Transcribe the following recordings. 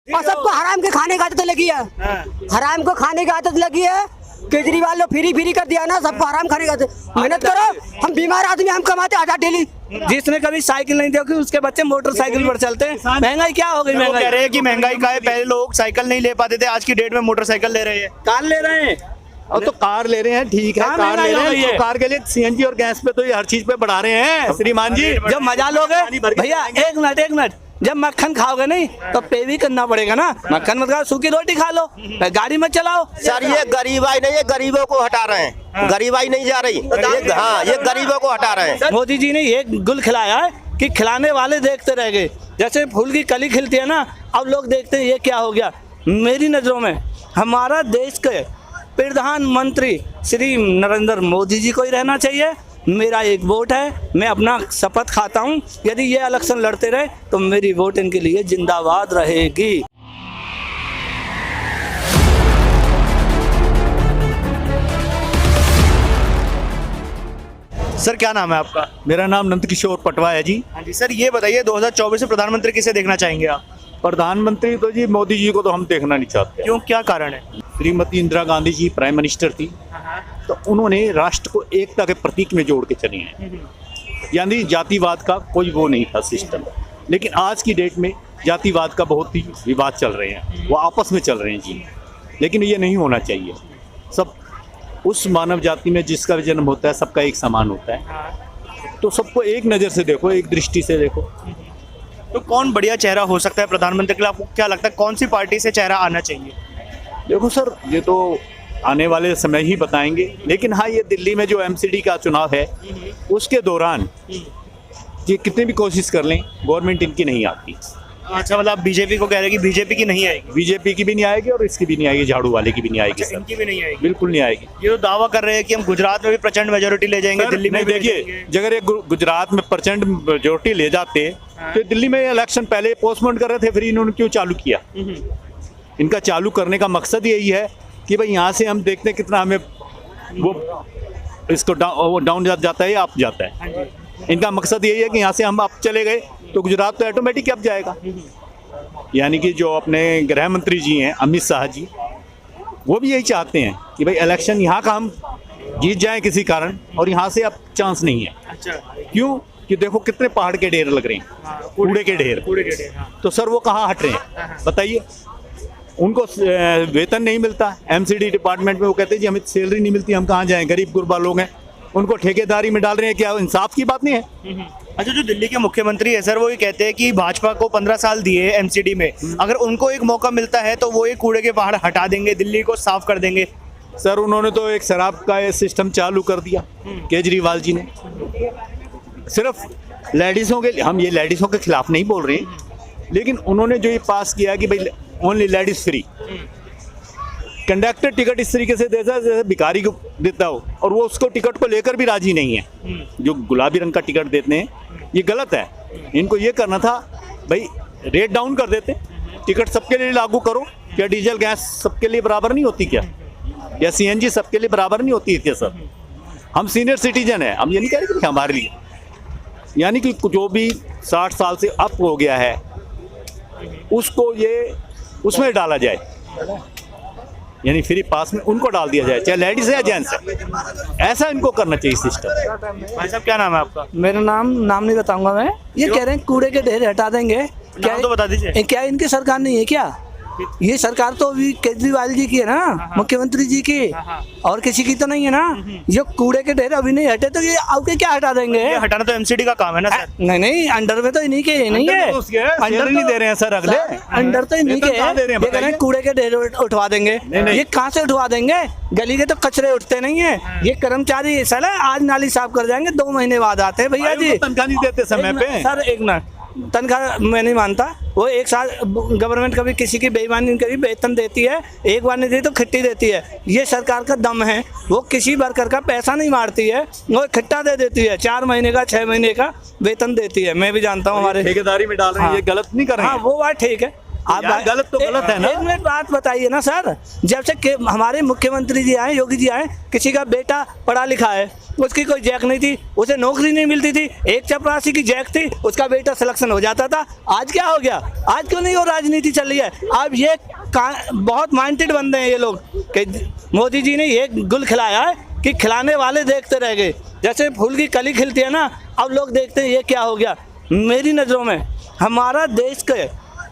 और सबको हराम के खाने की आदत लगी है। हराम को खाने की आदत लगी है। केजरीवाल ने फ्री कर दिया ना, सबको हराम खाने का। मेहनत करो, हम बीमार आदमी, हम कमाते 1000 डेली। जिसने कभी साइकिल नहीं देखी उसके बच्चे मोटरसाइकिल पर चलते हैं। महंगाई क्या हो गई? वो कह महंगाई रहे हैं कि महंगाई का है, पहले लोग साइकिल नहीं ले पाते थे, आज की डेट में मोटरसाइकिल ले रहे हैं। कार ले रहे हैं। अब तो कार ले रहे हैं, ठीक है, कार ले रहे हैं, तो कार के लिए सीएनजी और गैस पे तो ये हर चीज पे बढ़ा रहे हैं श्रीमान जी। जब मजा लोगे भैया, एक मिनट, जब मक्खन खाओगे नहीं तो पे भी करना पड़ेगा ना। मक्खन मत खाओ, सूखी रोटी खा लो, गाड़ी मत चलाओ। सर ये गरीबाई नहीं, ये गरीबों को हटा रहे हैं। गरीबाई नहीं जा रही, ये गरीबों को हटा रहे हैं। मोदी जी ने ये गुल खिलाया है कि खिलाने वाले देखते रह गए। जैसे फूल की कली खिलती है ना, अब लोग देखते हैं ये क्या हो गया। मेरी नज़रों में हमारा देश के प्रधानमंत्री श्री नरेंद्र मोदी जी को ही रहना चाहिए। मेरा एक वोट है, मैं अपना शपथ खाता हूं, यदि ये इलेक्शन लड़ते रहे तो मेरी वोट इनके लिए जिंदाबाद रहेगी। सर क्या नाम है आपका? मेरा नाम नंदकिशोर पटवा है जी। हाँ जी सर, ये बताइए 2024 में प्रधानमंत्री किसे देखना चाहेंगे आप? प्रधानमंत्री तो जी मोदी जी को तो हम देखना नहीं चाहते। क्यों, क्या कारण है? श्रीमती इंदिरा गांधी जी प्राइम मिनिस्टर थी, तो उन्होंने राष्ट्र को एकता के प्रतीक में जोड़ के चली हैं। यानी जातिवाद का कोई वो नहीं था सिस्टम। लेकिन आज की डेट में जातिवाद का बहुत ही विवाद चल रहे हैं, वो आपस में चल रहे हैं जी। लेकिन ये नहीं होना चाहिए। सब उस मानव जाति में जिसका भी जन्म होता है सबका एक समान होता है, तो सबको एक नज़र से देखो, एक दृष्टि से देखो। तो कौन बढ़िया चेहरा हो सकता है प्रधानमंत्री के लिए? आपको क्या लगता है कौन सी पार्टी से चेहरा आना चाहिए? देखो सर, ये तो आने वाले समय ही बताएंगे। लेकिन हाँ, ये दिल्ली में जो एमसीडी का चुनाव है उसके दौरान ये कितने भी कोशिश कर लें, गवर्नमेंट इनकी नहीं आती। अच्छा, मतलब बीजेपी को कह रहे हैं कि बीजेपी की नहीं आएगी? बीजेपी की भी नहीं आएगी और इसकी भी नहीं आएगी, झाड़ू वाले की भी नहीं आएगी। अच्छा, इनकी भी नहीं आएगी? बिल्कुल नहीं आएगी। ये तो दावा कर रहे हैं कि हम गुजरात में भी प्रचंड मेजोरिटी ले जाएंगे, दिल्ली में भी ले देखिए, जाएंगे। अगर ये गुजरात में प्रचंड मेजोरिटी ले जाते तो दिल्ली में इलेक्शन पहले पोस्टपोन कर रहे थे, फिर इन्होंने क्यों चालू किया? इनका चालू करने का मकसद यही है कि भाई यहाँ से हम देखते हैं कितना हमें वो इसको डाउन जाता है या अप जाता है। इनका मकसद यही है कि यहाँ से हम अप चले गए तो गुजरात तो ऑटोमेटिक अप जाएगा। यानी कि जो अपने गृह मंत्री जी हैं अमित शाह जी, वो भी यही चाहते हैं कि भाई इलेक्शन यहाँ का हम जीत जाएं किसी कारण, और यहाँ से अब चांस नहीं है। अच्छा, क्यों? कि देखो कितने पहाड़ के ढेर लग रहे हैं, कूड़े के ढेर। तो सर वो कहाँ हट रहे हैं बताइए? उनको वेतन नहीं मिलता एमसीडी डिपार्टमेंट में, वो कहते हैं जी हमें सैलरी नहीं मिलती, हम कहाँ जाएं, गरीब गुरबा लोग हैं। उनको ठेकेदारी में डाल रहे हैं, क्या इंसाफ की बात नहीं है? अच्छा, जो दिल्ली के मुख्यमंत्री है सर, वो ये कहते हैं कि भाजपा को 15 साल दिए एमसीडी में, अगर उनको एक मौका मिलता है तो वो ये कूड़े के पहाड़ हटा देंगे, दिल्ली को साफ कर देंगे। सर उन्होंने तो एक शराब का ये सिस्टम चालू कर दिया केजरीवाल जी ने, सिर्फ लेडीज़ों के लिए। हम ये लेडीज़ों के खिलाफ नहीं बोल रहे हैं, लेकिन उन्होंने जो ये पास किया कि भाई only ladies free, conductor ticket इस तरीके से देता है जैसे भिखारी को देता हो, और वो उसको टिकट को लेकर भी राजी नहीं है। जो गुलाबी रंग का टिकट देते हैं ये गलत है। इनको ये करना था भाई रेट डाउन कर देते, टिकट सबके लिए लागू करो। क्या डीजल गैस सबके लिए बराबर नहीं होती क्या? या सीएनजी सबके लिए बराबर नहीं होती है क्या सर? हम सीनियर सिटीजन है, हम ये नहीं कह रहे कि हमारे लिए, यानी कि जो भी 60 साल से अप हो गया है उसको ये उसमें डाला जाए, यानी फ्री पास में उनको डाल दिया जाए, चाहे लेडीज है या जेंट्स है। ऐसा इनको करना चाहिए सिस्टम। भाई साहब क्या नाम है आपका? मेरा नाम नहीं बताऊंगा मैं। ये कह रहे हैं कूड़े के ढेर हटा देंगे, क्या तो बता दीजिए। क्या इनकी सरकार नहीं है क्या? ये सरकार तो अभी केजरीवाल जी की है ना, मुख्यमंत्री जी की, और किसी की तो नहीं है ना। जो कूड़े के ढेर अभी नहीं हटे तो ये आगे क्या हटा देंगे? ये हटाना तो एमसीडी का काम है ना सर। नहीं, अंडर में तो इन्हीं के नहीं है, अंडर नहीं दे रहे हैं सर, अगले अंडर तो इन्हीं के है। ये कह रहे हैं कूड़े के ढेर उठवा देंगे। ये कहाँ से उठवा देंगे? गली के तो कचरे उठते नहीं है। ये कर्मचारी साला आज नाली साफ कर जाएंगे, 2 महीने बाद आते हैं भैया जी। तनख्वाह नहीं देते समय पे सर। एक मिनट, तनख्वाह मैं नहीं मानता। वो एक साल गवर्नमेंट कभी किसी की बेईमानी नहीं करी, वेतन देती है, एक बार नहीं दी तो खट्टी देती है। ये सरकार का दम है, वो किसी वर्कर का पैसा नहीं मारती है, वो इकट्ठा दे देती है। 4 महीने का 6 महीने का वेतन देती है। मैं भी जानता हूँ, हमारे ठेकेदारी में डाल रहे हैं, ये गलत नहीं कर रहे हैं। हाँ, वो बात ठीक है, आप यार, गलत तो गलत है ना। एक मिनट बात बताइए ना सर, जब से हमारे मुख्यमंत्री जी आए, योगी जी आए, किसी का बेटा पढ़ा लिखा है, उसकी कोई जैक नहीं थी, उसे नौकरी नहीं मिलती थी, एक चपरासी की जैक थी, उसका बेटा सिलेक्शन हो जाता था। आज क्या हो गया? आज क्यों नहीं वो राजनीति चल रही है? अब ये बहुत माइंडेड बंदे हैं ये लोग कि मोदी जी ने ये गुल खिलाया है कि खिलाने वाले देखते रह गए। जैसे फूल की कली खिलती है ना, अब लोग देखते हैं ये क्या हो गया। मेरी नज़रों में हमारा देश के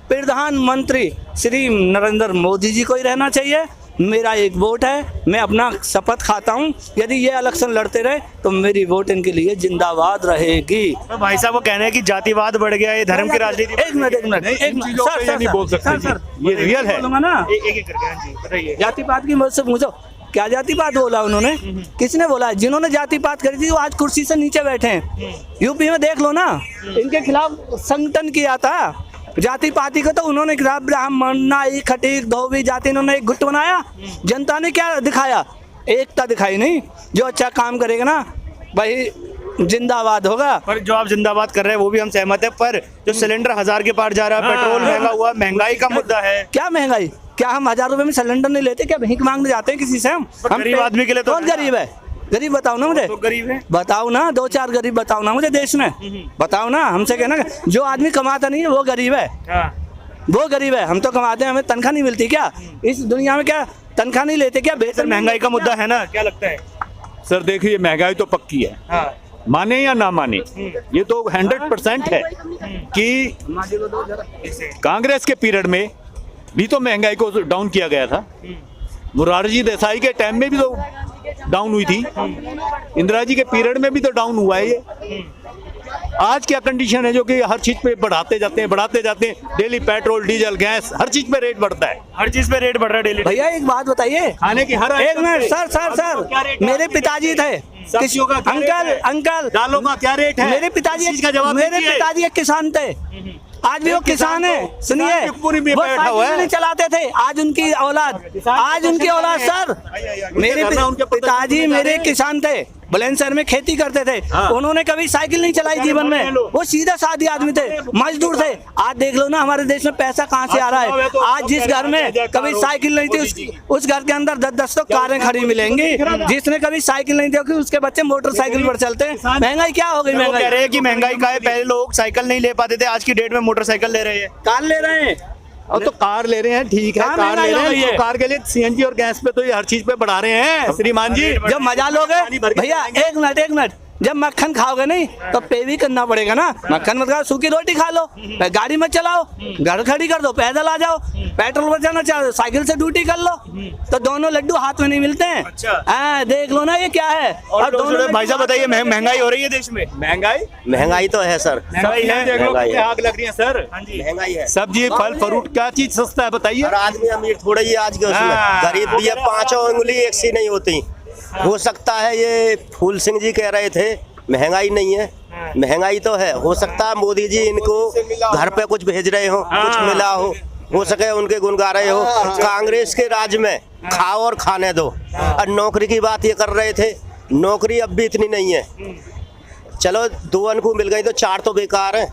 प्रधानमंत्री श्री नरेंद्र मोदी जी को ही रहना चाहिए। मेरा एक वोट है, मैं अपना शपथ खाता हूँ, यदि ये इलेक्शन लड़ते रहे तो मेरी वोट इनके लिए जिंदाबाद रहेगी। तो भाई साहब वो कह रहे हैं कि जातिवाद बढ़ गया है, धर्म की राजनीति। एक मिनट सर, नहीं बोल सकते सर, ये रियल है बोलूंगा ना, एक करके। हाँ जी, बताइए। जाति पात की मुझसे पूछो, क्या जाति पात बोला उन्होंने? किसने बोला? जिन्होंने जाति पात करी थी वो आज कुर्सी से नीचे बैठे हैं। यूपी में देख लो ना, इनके खिलाफ संगठन किया था जाति पाति को, तो उन्होंने ब्राह्मण, नाई, खटीक, धोबी जाति, इन्होंने एक गुट बनाया। जनता ने क्या दिखाया? एकता दिखाई नहीं। जो अच्छा काम करेगा ना भाई जिंदाबाद होगा। पर जो आप जिंदाबाद कर रहे हैं वो भी हम सहमत है, पर जो सिलेंडर 1000 के पार जा रहा है, पेट्रोल महंगा हुआ, महंगाई का मुद्दा है। क्या महंगाई? क्या हम 1000 रुपए में सिलेंडर नहीं लेते? क्या भीख मांगने जाते हैं किसी से? हम गरीब आदमी के लिए तो कौन गरीब है? गरीब बताओ ना मुझे, तो गरीब है। बताओ ना, 2-4 गरीब बताओ ना मुझे देश में, बताओ ना। हमसे कहना जो आदमी कमाता नहीं है वो गरीब है, वो गरीब है। हम तो कमाते हैं, हमें तनख्वाह नहीं मिलती क्या? इस दुनिया में क्या तनख्वाह नहीं लेते क्या? बेहतर महंगाई का मुद्दा है ना, क्या लगता है? सर देखिए, महंगाई तो पक्की है, हाँ। माने या ना माने, ये तो 100% है कि कांग्रेस के पीरियड में भी तो महंगाई को डाउन किया गया था। मोरारजी देसाई के टाइम में भी तो डाउन हुई थी, इंदिरा जी के पीरियड में भी तो डाउन हुआ है ये। आज क्या कंडीशन है जो कि हर चीज पे बढ़ाते जाते हैं। डेली पेट्रोल, डीजल, गैस, हर चीज पे रेट बढ़ता है। हर चीज पे रेट बढ़ रहा है डेली। भैया एक बात बताइए, खाने की हर एक मिनट सर, मेरे पिताजी थे, सब्जियों का क्या रेट है? अंकल दालों का क्या रेट है? मेरे पिताजी इस चीज का जवाब दीजिए। एक किसान थे, आज भी वो किसान है। सुनिए, पूरी में वो बैठा हुआ साइकिल है, नहीं चलाते थे, आज उनकी औलाद सर, मेरे पिताजी मेरे किसान थे, बुलंदशहर में खेती करते थे। उन्होंने कभी साइकिल नहीं चलाई जीवन में, वो सीधा साधी आदमी थे, मजदूर थे। आज देख लो ना हमारे देश में पैसा कहाँ से आ रहा है। आज जिस घर में कभी साइकिल नहीं थी उस घर के अंदर 10-10 तो कारें खड़ी मिलेंगी। जिसने कभी साइकिल नहीं थी उसके बच्चे मोटरसाइकिल पर चलते हैं। महंगाई क्या हो गई? कह रहे हैं कि महंगाई का है, पहले लोग साइकिल नहीं ले पाते थे, आज की डेट में मोटरसाइकिल ले रहे हैं, कार ले रहे हैं। अब तो कार ले रहे हैं, ठीक है, कार ले रहे हैं, तो कार के लिए सीएनजी और गैस पे तो ये हर चीज पे बढ़ा रहे हैं श्रीमान जी। जब मजा लोगे भैया, एक मिनट, जब मक्खन खाओगे नहीं तो पे भी करना पड़ेगा ना। मक्खन मत खाओ, सूखी रोटी खा लो, गाड़ी मत चलाओ, घर खड़ी कर दो, पैदल आ जाओ, पेट्रोल बचाना चाहो साइकिल से ड्यूटी कर लो। तो दोनों लड्डू हाथ में नहीं मिलते हैं। अच्छा। देख लो ना ये क्या है। और दोनों भाई साहब बताइए, महंगाई हो रही है देश में? महंगाई तो है सर, महंगाई है, देख लो महंगाई कितने है। आग लग रही है सर। महंगाई है। सब्जी, फल, फ्रूट, क्या चीज सस्ता है बताइए? हर आदमी अमीर थोड़ा ही आज के उसमें, गरीब भी है, 5 उंगली एक सी नहीं होती। हो सकता है ये फूल सिंह जी कह रहे थे महंगाई नहीं है, महंगाई तो है। हो सकता है मोदी जी इनको घर पे कुछ भेज रहे हो, कुछ मिला हो सके उनके गुण गा रहे हो। कांग्रेस के राज में खाओ और खाने दो। और नौकरी की बात ये कर रहे थे, नौकरी अब भी इतनी नहीं है। चलो 2 अनकू मिल गई तो 4 तो बेकार है,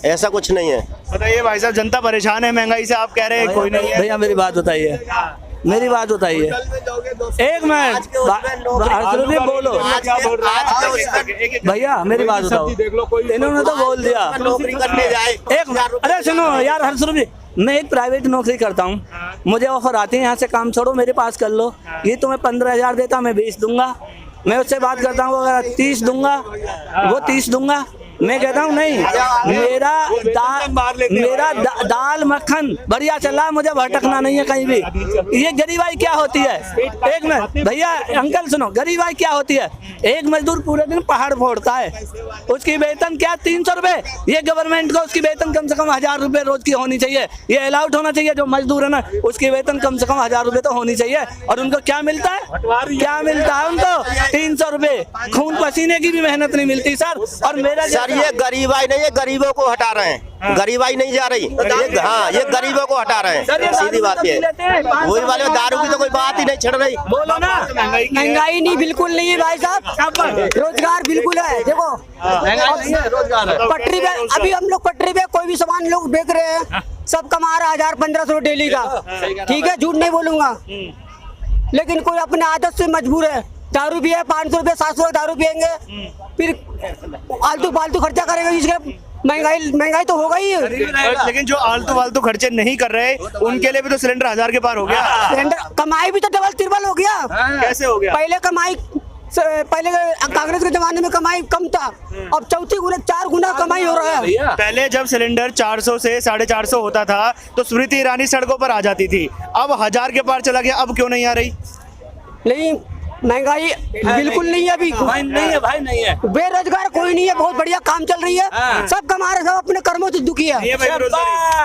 ऐसा कुछ नहीं है। बताइए भाई साहब, जनता परेशान है महंगाई से, आप कह रहे हैं कोई नहीं है। भैया मेरी बात बताइए, मेरी बात बताइए, एक मिनट बोलो भैया, मेरी बात बताओ। इन्होंने तो बोल दिया नौकरी करने जाए। अरे सुनो यार हर्षरूप जी, मैं एक प्राइवेट नौकरी करता हूँ, मुझे ऑफर आती है यहाँ से काम छोड़ो मेरे पास कर लो। ये तुम्हें 15,000 देता, मैं 20 दूंगा। मैं उससे बात करता हूँ अगर 30 दूंगा, वो 30 दूंगा। मैं कहता हूँ नहीं, मेरा दाल मक्खन बढ़िया चल रहा है, मुझे भटकना नहीं है कहीं भी। ये गरीबाई क्या होती है? एक मिनट भैया, अंकल सुनो, गरीबाई क्या होती है? एक मजदूर पूरे दिन पहाड़ फोड़ता है, उसकी वेतन क्या 300 रुपए। ये गवर्नमेंट को उसकी वेतन कम से कम 1000 रुपए रोज की होनी चाहिए। ये अलाउड होना चाहिए, जो मजदूर है ना उसकी वेतन कम से कम 1000 रुपए तो होनी चाहिए। और उनको क्या मिलता है? क्या मिलता है उनको? 300 रुपए। खून पसीने की भी मेहनत नहीं मिलती सर। और मेरा और ये गरीबाई नहीं, ये गरीबों को हटा रहे हैं, गरीबाई नहीं जा रही ये, हाँ ये गरीबों को हटा रहे हैं, सीधी बात ये है। वही वाले दारू की तो कोई बात ही नहीं छिड़ रही। बोलो ना, महंगाई नहीं, बिल्कुल नहीं है भाई साहब, रोजगार बिल्कुल है। देखो पटरी पे, अभी हम लोग पटरी पे कोई भी सामान लोग बेच रहे हैं, सब कमा रहा 1000-1500 डेली का, ठीक है, झूठ नहीं बोलूंगा। लेकिन कोई अपने आदत से मजबूर है, दारू भी है 500 रुपये 700 दारू पियेंगे, फिर आलतू फालतू खर्चा करेंगे, इसके महंगाई तो होगा ही। लेकिन जो आलतू फालतू खर्चे नहीं कर रहे उनके लिए भी तो सिलेंडर 1000 के पार हो गया। सिलेंडर कमाई भी तो डबल तिरबल हो गया। कैसे हो गया? पहले कांग्रेस के जमाने में कमाई कम था, अब 4 गुना कमाई हो रहा है। पहले जब सिलेंडर 400 से 450 होता था तो स्मृति ईरानी सड़कों पर आ जाती थी, अब 1000 के पार चला गया, अब क्यों नहीं आ रही? नहीं, महंगाई बिल्कुल नहीं है अभी, भाई नहीं है, भाई नहीं है, बेरोजगार कोई नहीं है, बहुत बढ़िया काम चल रही है, सब कमा रहे, सब अपने कर्मों से दुखी है,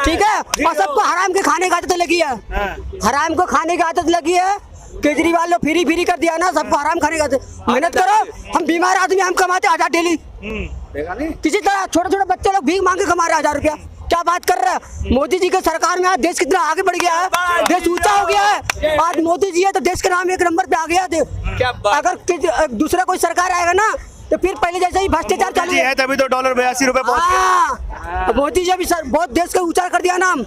ठीक है, और सबको हराम के खाने की आदत लगी है, हराम को खाने की आदत लगी है। केजरीवाल ने फ्री कर दिया ना, सबको हराम खाने की आदत। मेहनत करो, हम बीमार आदमी, हम कमाते 1000 डेली, किसी तरह छोटे बच्चे लोग भीख मांग के कमा रहे 1000 रुपया। क्या बात कर रहा है? मोदी जी के सरकार में आज देश कितना आगे बढ़ गया है, देश ऊंचा हो गया है। आज मोदी जी है तो देश का नाम 1 नंबर पे आ गया है। अगर दूसरा कोई सरकार आएगा ना तो फिर पहले जैसे ही भ्रष्टाचार चालू है, तभी तो $82 पहुंच गया। मोदी जी अभी बहुत देश का ऊंचा कर दिया नाम।